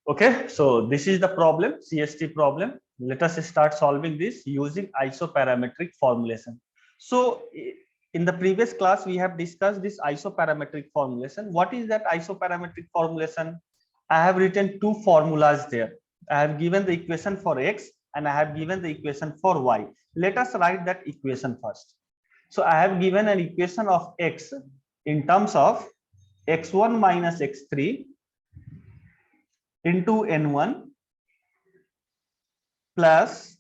Okay, so this is the problem, CST problem. Let us start solving this using isoparametric formulation. So in the previous class, we have discussed this isoparametric formulation. What is that isoparametric formulation? I have written two formulas there. I have given the equation for X and I have given the equation for Y. Let us write that equation first. So I have given an equation of X in terms of X1 minus X3 into N1 plus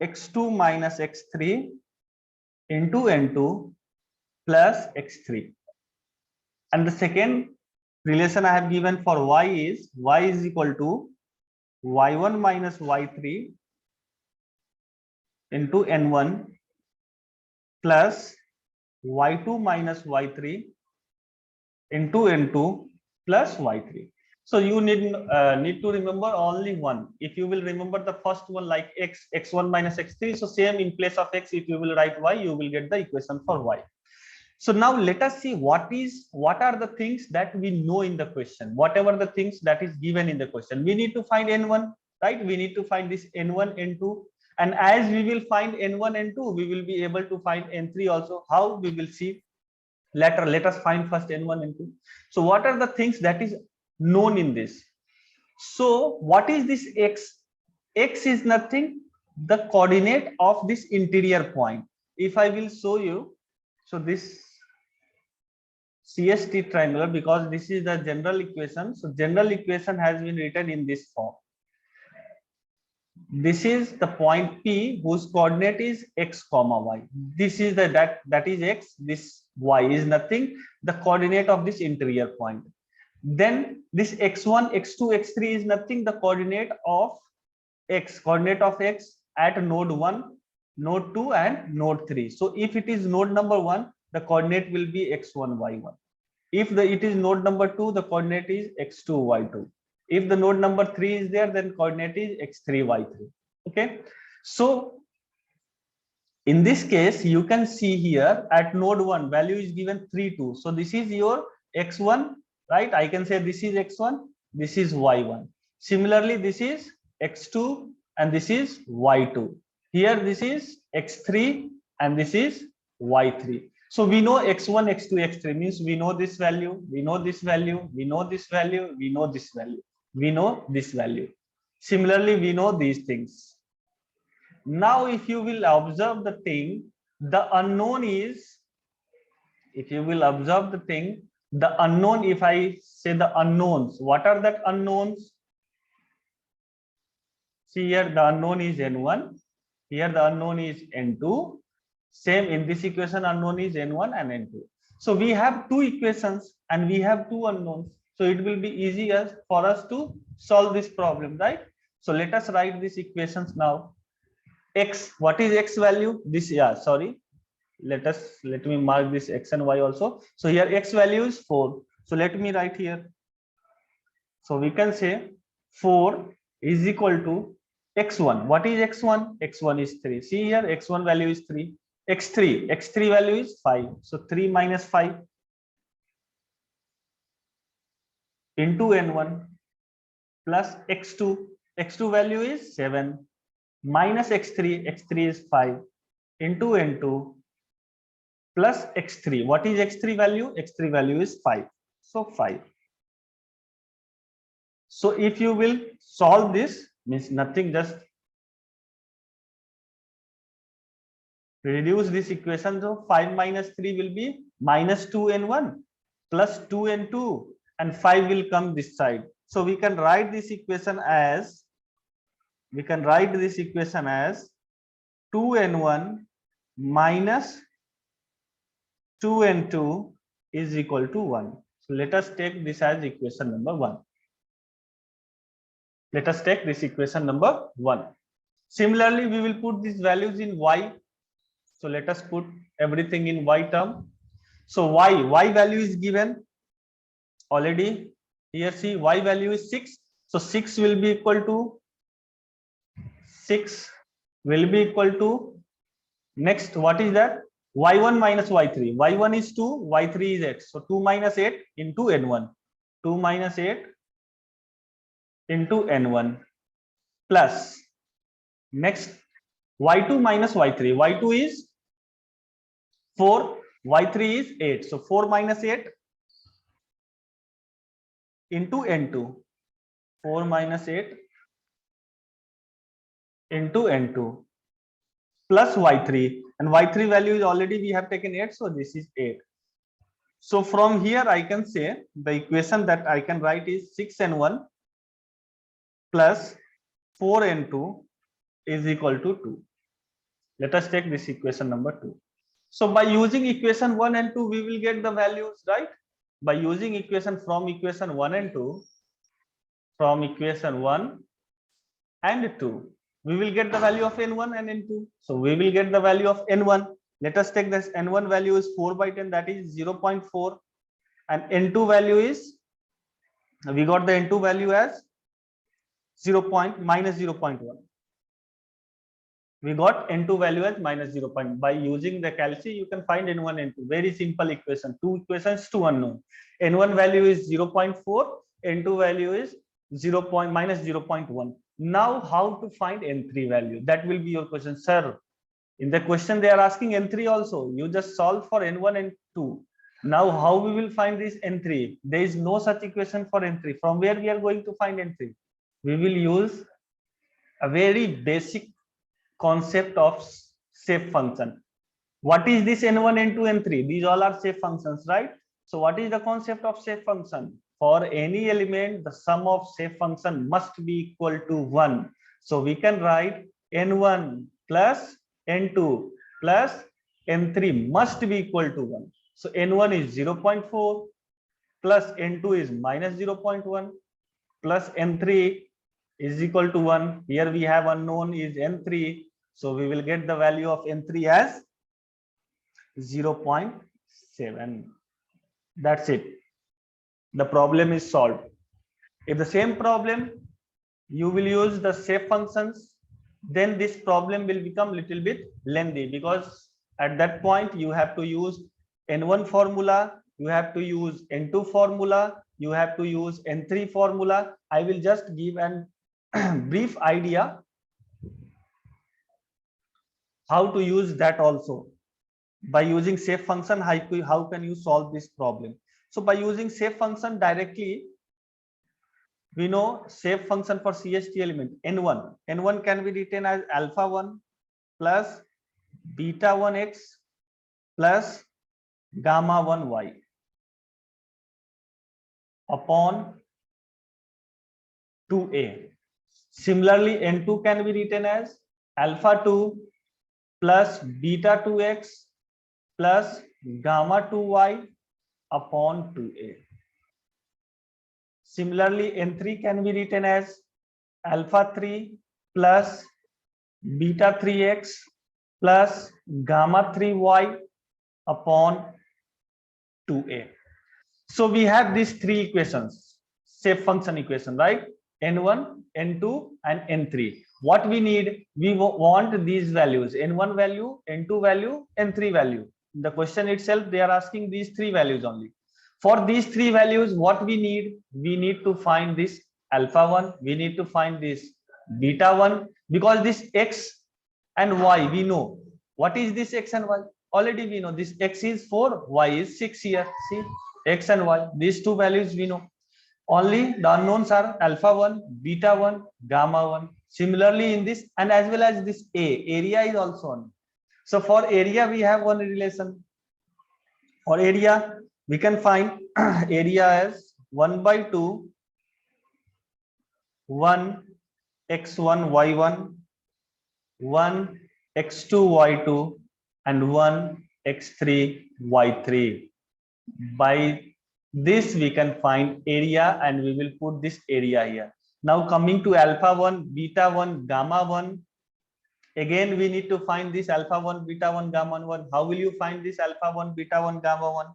X2 minus X3 into N2 plus X3. And the second relation I have given for Y is equal to Y1 minus Y3 into N1 plus Y2 minus Y3 into N2 plus Y3. So you need to remember only one. If you will remember the first one like x1 minus x3, so same in place of x, if you will write y, you will get the equation for y. So now let us see what are the things that we know in the question. Whatever the things that is given in the question, we need to find n1, right? We need to find this n1, n2, and as we will find n1, n2, we will be able to find n3 also. How, we will see later. Let us find first n1, n2. So what are the things that is known in this? So what is this x? X is nothing, the coordinate of this interior point. If I will show you, so this CST triangular, because this is the general equation, so general equation has been written in this form. This is the point P whose coordinate is x comma y. This is the that is x, this y is nothing, the coordinate of this interior point. Then this x1, x2, x3 is nothing, the coordinate of x at node 1, node 2 and node 3. So if it is node number 1, the coordinate will be x1, y1. If it is node number 2, the coordinate is x2, y2. If the node number 3 is there, then coordinate is x3, y3. Okay. So in this case, you can see here at node 1, value is given 3, 2. So this is your x1, right? I can say this is x1, this is y1. Similarly, this is x2 and this is y2. Here this is x3 and this is y3. So we know x1, x2, x3 means we know this value, we know this value, we know this value, we know this value, we know this value. Similarly, we know these things. Now, if you will observe the thing, the unknown is, if you will observe the thing, the unknown, if I say the unknowns, what are that unknowns? See here, the unknown is n1, here the unknown is n2, same in this equation, unknown is n1 and n2. So we have two equations and we have two unknowns. So it will be easier for us to solve this problem, right? So let us write these equations now. X, what is x value? This, let me mark this x and y also. So here x value is 4. So let me write here. So we can say 4 is equal to x1. What is x1? x1 is 3. See here, x1 value is 3. x3 value is 5. So 3 minus 5 into n1 plus x2 value is 7 minus x3 is 5 into n2 plus x3. What is x3 value? x3 value is 5. So 5. So if you will solve this, means nothing, just reduce this equation. So 5 minus 3 will be minus 2n1 plus 2n2 and 5 will come this side. So we can write this equation as 2n1 minus 2n2 is equal to 1. So let us take this as equation number 1. Let us take this equation number 1. Similarly, we will put these values in y. So let us put everything in y term. So y value is given already. Here see, y value is 6. So 6 will be equal to next, what is that? y1 minus y3. y1 is 2, y3 is 8. So 2 minus 8 into n1. 2 minus 8 into n1 plus next y2 minus y3. y2 is 4, y3 is 8. So 4 minus 8 into n2. 4 minus 8 into n2 plus y3, and y3 value is already we have taken 8, so this is 8. So from here I can say the equation that I can write is 6n1 plus 4n2 is equal to 2. Let us take this equation number 2. So by using equation 1 and 2 we will get the values, right? By using equation from equation 1 and 2, from equation 1 and 2, we will get the value of n1 and n2. So we will get the value of n1. Let us take this n1 value is 4 by 10, that is 0.4, and n2 value is, we got the n2 value as 0.1. We got n2 value as minus 0. By using the calci, you can find n1, n2. Very simple equation. Two equations, two unknown. n1 value is 0.4, n2 value is minus 0.1. Now, how to find n3 value? That will be your question, sir. In the question, they are asking n3 also. You just solve for n1 and 2. Now, how we will find this n3? There is no such equation for n3. From where we are going to find n3? We will use a very basic concept of shape function. What is this n1, n2, n3? These all are shape functions, right? So what is the concept of shape function? For any element, the sum of shape function must be equal to 1. So we can write n1 plus n2 plus n3 must be equal to 1. So n1 is 0.4 plus n2 is minus 0.1 plus n3 is equal to 1. Here we have unknown is n3. So we will get the value of n3 as 0.7. That's it. The problem is solved. If the same problem you will use the shape functions, then this problem will become little bit lengthy, because at that point you have to use n1 formula, you have to use n2 formula, you have to use n3 formula. I will just give an brief idea how to use that also. By using shape function, how can you solve this problem? So by using shape function directly, we know shape function for CST element n1. n1 can be written as alpha 1 plus beta 1x plus gamma 1y upon 2a. Similarly, n2 can be written as alpha 2 plus beta 2x plus gamma 2y upon 2a. Similarly, n3 can be written as alpha 3 plus beta 3x plus gamma 3y upon 2a. So we have these three equations, shape function equation, right? n1, n2 and n3. What we need, we want these values, n1 value, n2 value, n3 value. In the question itself, they are asking these three values only. For these three values, what we need to find this alpha 1, we need to find this beta 1, because this x and y we know. What is this x and y? Already we know this x is 4, y is 6 here. See, x and y, these two values we know. Only the unknowns are alpha 1, beta 1, gamma 1. Similarly in this, and as well as this area is also on. So for area we have one relation. For area we can find area as 1 by 2 1 x1 y1 1 x2 y2 and 1 x3 y3. By this we can find area, and we will put this area here. Now coming to alpha 1, beta 1, gamma 1, again we need to find this alpha 1, beta 1, gamma 1. How will you find this alpha 1, beta 1, gamma 1?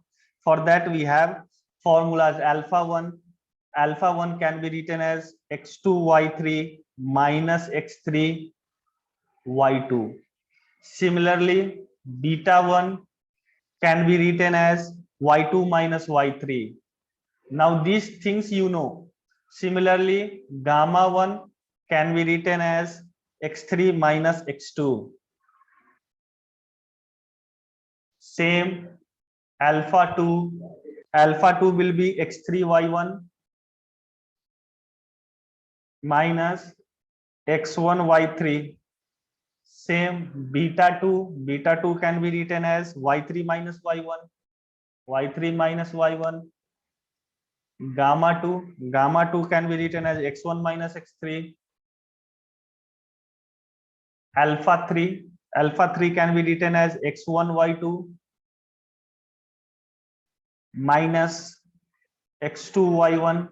For that we have formulas. Alpha 1 can be written as x2 y3 minus x3 y2. Similarly, beta 1 can be written as y2 minus y3. Now these things you know. Similarly, gamma 1 can be written as x3 minus x2. Same, alpha 2. Alpha 2 will be x3 y1 minus x1 y3. Same, beta 2 can be written as y3 minus y1, y3 minus y1. Gamma 2 can be written as x1 minus x3. Alpha 3 can be written as x1 y2 minus x2 y1.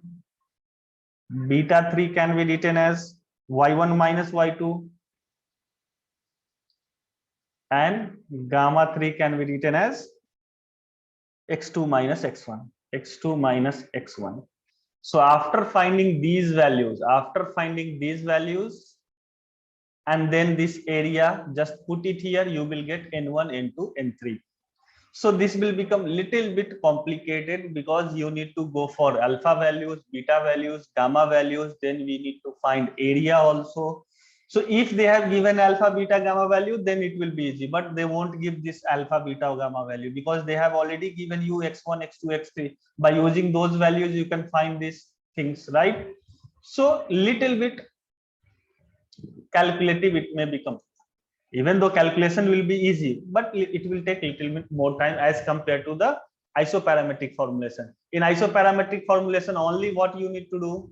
Beta 3 can be written as y1 minus y2, and gamma 3 can be written as x2 minus x1, x2 minus x1. So after finding these values, and then this area, just put it here, you will get n1, n2, n3. So this will become little bit complicated because you need to go for alpha values, beta values, gamma values, then we need to find area also. So if they have given alpha, beta, gamma value, then it will be easy, but they won't give this alpha, beta, or gamma value because they have already given you x1, x2, x3. By using those values, you can find these things, right? So little bit calculative it may become, even though calculation will be easy, but it will take a little bit more time as compared to the isoparametric formulation. In isoparametric formulation, only what you need to do,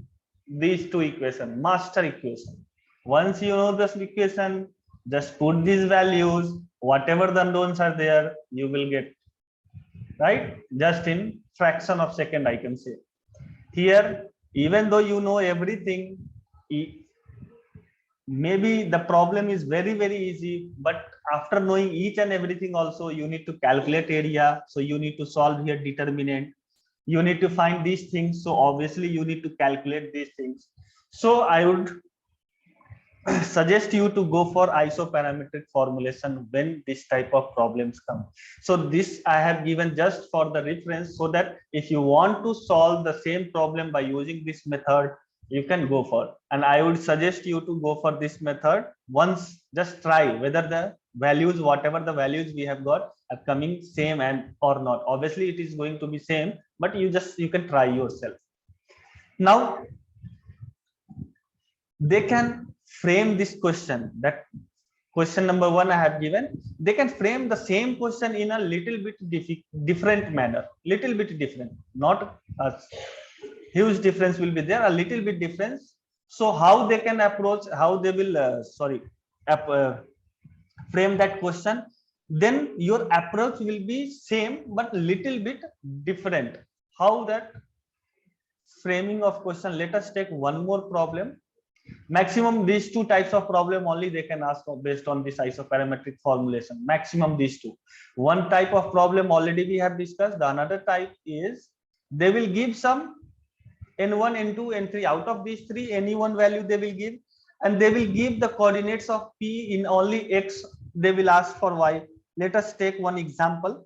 these two equation, master equation. Once you know this equation, just put these values, whatever the unknowns are there, you will get, right? Just in fraction of second, I can say. Here, even though you know everything, maybe the problem is very easy, but after knowing each and everything also, you need to calculate area. So you need to solve here determinant, you need to find these things, so obviously you need to calculate these things. So I would suggest you to go for isoparametric formulation when this type of problems come. So this I have given just for the reference, so that if you want to solve the same problem by using this method, you can go for. And I would suggest you to go for this method once. Just try whether the values, whatever the values we have got, are coming same and or not. Obviously it is going to be same, but you can try yourself. Now they can frame this question, that question number 1 I have given, they can frame the same question in a little bit different manner, little bit different, not a huge difference will be there, a little bit difference. So how they can approach, how they will frame that question, then your approach will be same but little bit different. How that framing of question, let us take one more problem. Maximum these two types of problem only they can ask based on this isoparametric formulation, maximum these two. One type of problem already we have discussed, the another type is they will give some n1, n2, n3, out of these three any one value they will give, and they will give the coordinates of p in only x, they will ask for y. Let us take one example.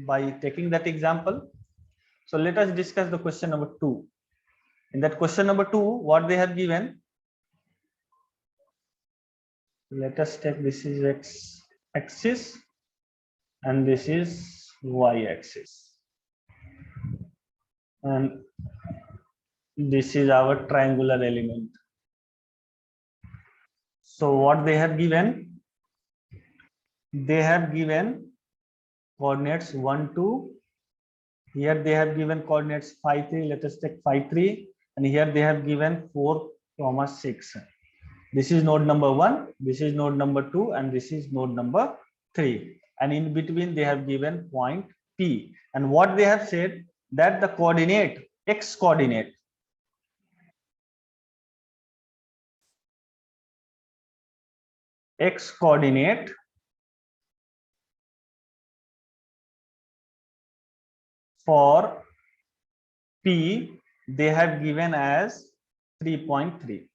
By taking that example, so let us discuss the question number 2. In that question number 2, what they have given, let us take, this is x axis and this is y axis, and this is our triangular element. So what they have given, they have given coordinates 1 2, here they have given coordinates 5 3, let us take 5 3, and here they have given 4 6. This is node number 1, this is node number 2, and this is node number 3, and in between they have given point P. And what they have said, that the coordinate x coordinate for P they have given as 3.3.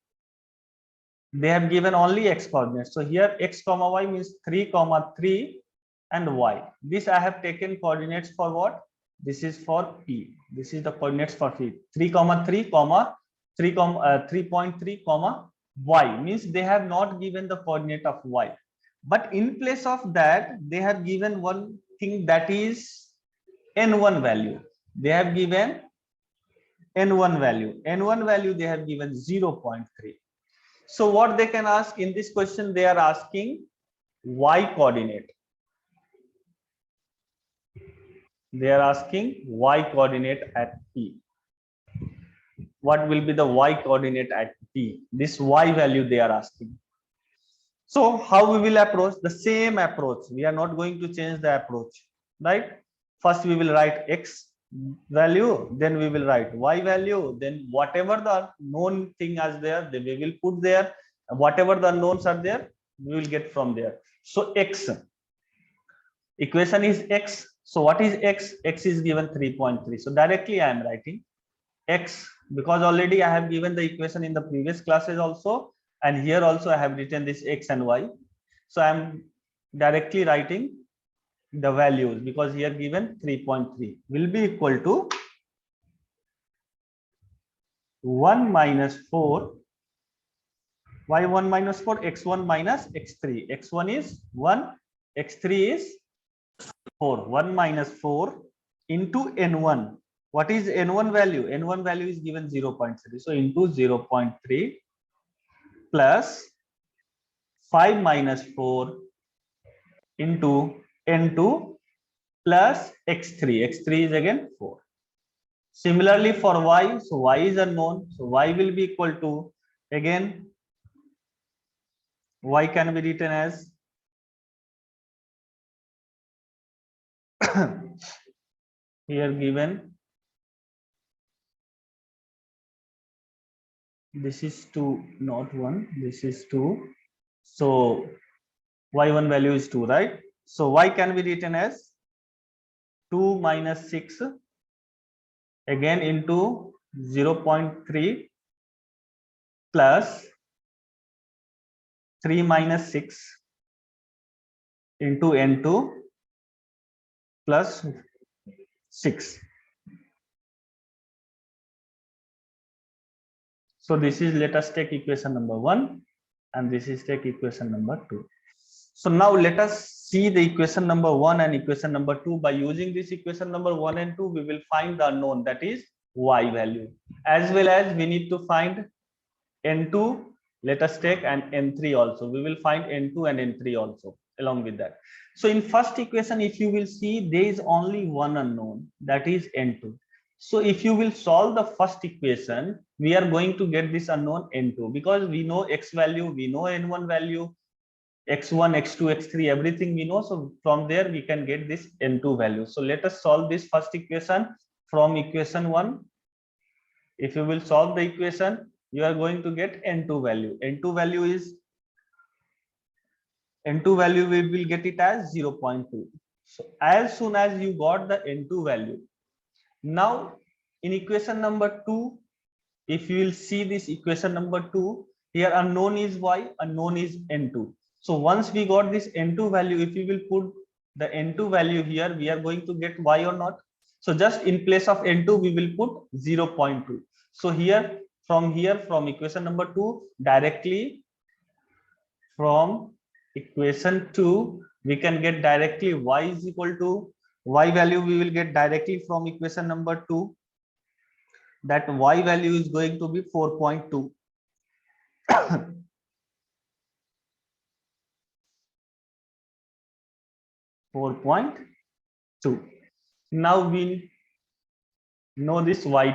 They have given only x coordinates. So here x comma y means 3 comma 3 and y. This I have taken coordinates for what? This is for P. This is the coordinates for P. 3 comma 3 comma 3.3 comma y, means they have not given the coordinate of y, but in place of that they have given one thing, that is n1 value. They have given n1 value they have given 0.3. So what they can ask in this question, they are asking y coordinate. They are asking y coordinate at P. What will be the y coordinate at P? This y value they are asking. So how we will approach? The same approach. We are not going to change the approach, right? First we will write x value, then we will write y value, then whatever the known thing is there, then we will put there. Whatever the unknowns are there, we will get from there. So x, equation is x. So what is x? X is given 3.3. So directly I am writing x, because already I have given the equation in the previous classes also, and here also I have written this x and y. So I am directly writing the values, because here given 3.3 will be equal to 1 minus 4. Why 1 minus 4? X1 minus x3. X1 is 1, x3 is 4. 1 minus 4 into n1. What is n1 value? N1 value is given 0.3. So into 0.3 plus 5 minus 4 into n2 plus x3. x3 is again 4. Similarly for y, so y is unknown. So y will be equal to, again, y can be written as here given, this is 2, not 1, this is 2. So y1 value is 2, right? So y can be written as 2 minus 6 again into 0.3 plus 3 minus 6 into n2 plus 6. So this is, let us take equation number 1, and this is take equation number 2. So now let us see the equation number 1 and equation number 2. By using this equation number 1 and 2, we will find the unknown, that is y value, as well as we need to find n2. Let us take and n3 also. We will find n2 and n3 also along with that. So in first equation, if you will see, there is only one unknown, that is n2. So if you will solve the first equation, we are going to get this unknown n2, because we know x value, we know n1 value, x1, x2, x3, everything we know. So from there we can get this n2 value. So let us solve this first equation from equation 1. If you will solve the equation, you are going to get n2 value. n2 value is, n2 value we will get it as 0.2. So as soon as you got the n2 value, now in equation number 2, if you will see this equation number 2, here unknown is y, unknown is n2. So once we got this n2 value, if you will put the n2 value here, we are going to get y or not. So just in place of n2, we will put 0.2. So here from equation number 2, directly from equation 2, we can get directly y is equal to, y value we will get directly from equation number 2, that y value is going to be 4.2. 4.2. Now we know this y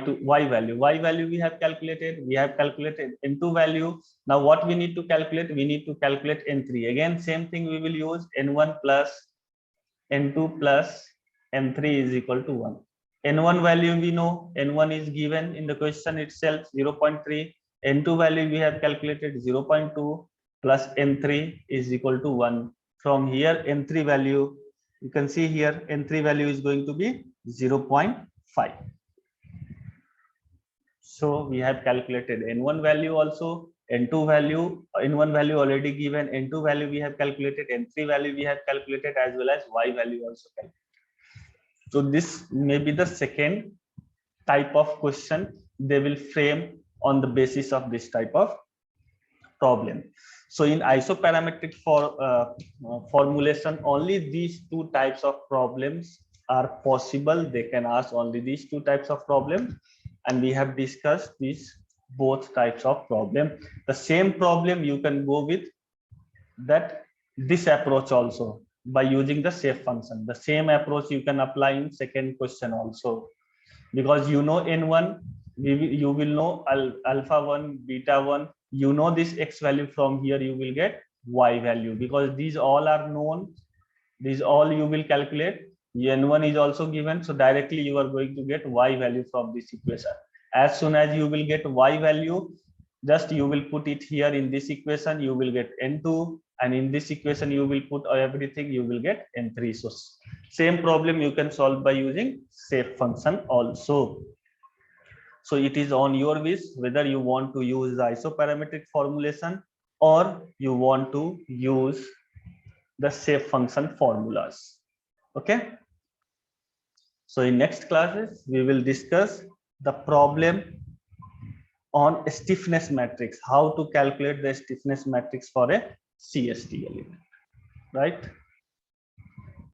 value. Y value we have calculated. We have calculated n2 value. Now what we need to calculate? We need to calculate n3. Again, same thing we will use, n1 plus n2 plus n3 is equal to 1. n1 value we know, n1 is given in the question itself, 0.3. n2 value we have calculated, 0.2 plus n3 is equal to 1. From here n3 value, you can see here n3 value is going to be 0.5. So we have calculated n1 value also, n2 value, n1 value already given, n2 value we have calculated, n3 value we have calculated, as well as y value also calculated. So this may be the second type of question they will frame on the basis of this type of problem. So in isoparametric formulation, only these two types of problems are possible. They can ask only these two types of problems, and we have discussed these both types of problem. The same problem you can go with this approach also by using the shape function. The same approach you can apply in second question also, because you know n1, you will know alpha 1, beta 1. You know this x value, from here you will get y value, because these all are known. These all you will calculate. N1 is also given, so directly you are going to get y value from this equation. As soon as you will get y value, just you will put it here in this equation, you will get n2, and in this equation you will put everything, you will get n3. So same problem you can solve by using shape function also. So it is on your wish whether you want to use the isoparametric formulation or you want to use the shape function formulas. Okay. So in next classes we will discuss the problem on stiffness matrix, how to calculate the stiffness matrix for a CST element, right?